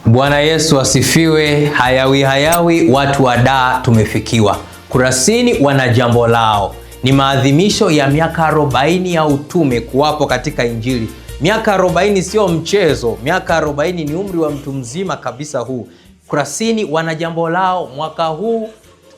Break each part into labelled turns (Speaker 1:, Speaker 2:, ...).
Speaker 1: Bwana Yesu asifiwe. Hayawi watu wa Dar tumefikiwa. Kurasini wana jambo lao. Ni maadhimisho ya miaka 40 ya utume kuwapo katika Injili. Miaka 40 sio mchezo. Miaka 40 ni umri wa mtu mzima kabisa huu. Kurasini wana jambo lao mwaka huu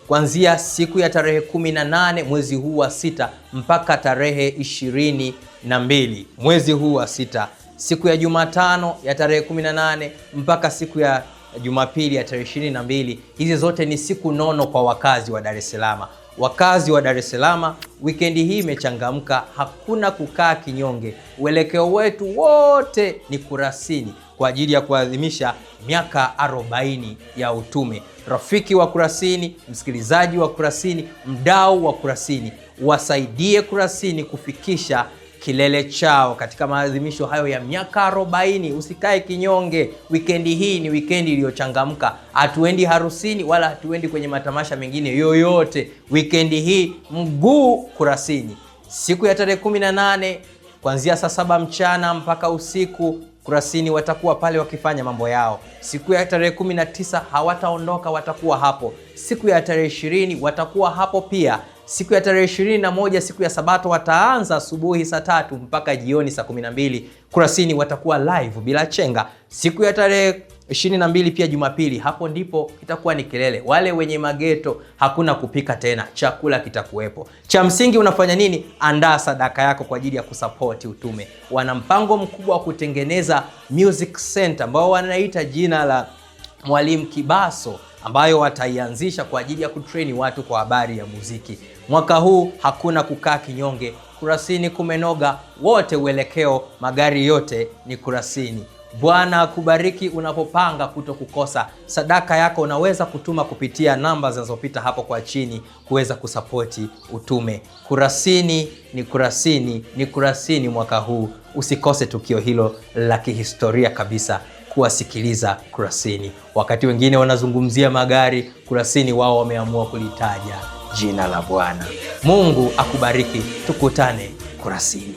Speaker 1: kuanzia siku ya tarehe 18 mwezi huu wa 6 mpaka tarehe 22 mwezi huu wa 6. Siku ya Jumatano ya tarehe 18 mpaka siku ya Jumapili ya tarehe 22. Hizi zote ni siku nono kwa wakazi wa Dar es Salaam. Wakazi wa Dar es Salaam, wikendi hii imechangamka, hakuna kukaa kinyonge. Uelekeo wetu wote ni Kurasini kwa ajili ya kuadhimisha miaka 40 ya utume. Rafiki wa Kurasini, msikilizaji wa Kurasini, mdau wa Kurasini, wasaidie Kurasini kufikisha kilele chao katika maadhimisho hayo ya miaka 40. Usikae kinyonge. Wikendi hii ni wikendi iliyochangamka. Hatuendi harusini wala hatuendi kwenye matamasha mengine yoyote. Wikendi hii mguu Kurasini. Siku ya tarehe 18 kuanzia saa 7 mchana mpaka usiku, Kurasini watakuwa pale wakifanya mambo yao. Siku ya tarehe 19 hawataondoka, watakuwa hapo. Siku ya tarehe 20 watakuwa hapo pia. Siku ya tarehe 21 siku ya Sabato wataanza asubuhi saa 3 mpaka jioni saa 12. Kurasini watakuwa live bila chenga. Siku ya tarehe 22 pia Jumapili, hapo ndipo itakuwa ni kelele. Wale wenye mageto hakuna kupika tena, chakula kitakuwepo. Cha msingi unafanya nini? Andaa sadaka yako kwa ajili ya kusupport utume. Wana mpango mkubwa wa kutengeneza music center ambao wanaita jina la Mwalimu Kibaso, ambayo wataianzisha kwa ajili ya kutrain watu kwa habari ya muziki. Mwaka huu hakuna kukaa kinyonge. Kurasini kumenoga, wote uelekeo, magari yote ni Kurasini. Bwana akubariki unapopanga kuto kukosa. Sadaka yako unaweza kutuma kupitia namba zinazopita hapo kwa chini kuweza kusapoti utume. Kurasini ni Kurasini ni Kurasini mwaka huu. Usikose tukio hilo la kihistoria kabisa kuwasikiliza Kurasini. Wakati wengine wanazungumzia magari, Kurasini wao wameamua kulitaja jina la Bwana. Mungu akubariki, tukutane Kurasini.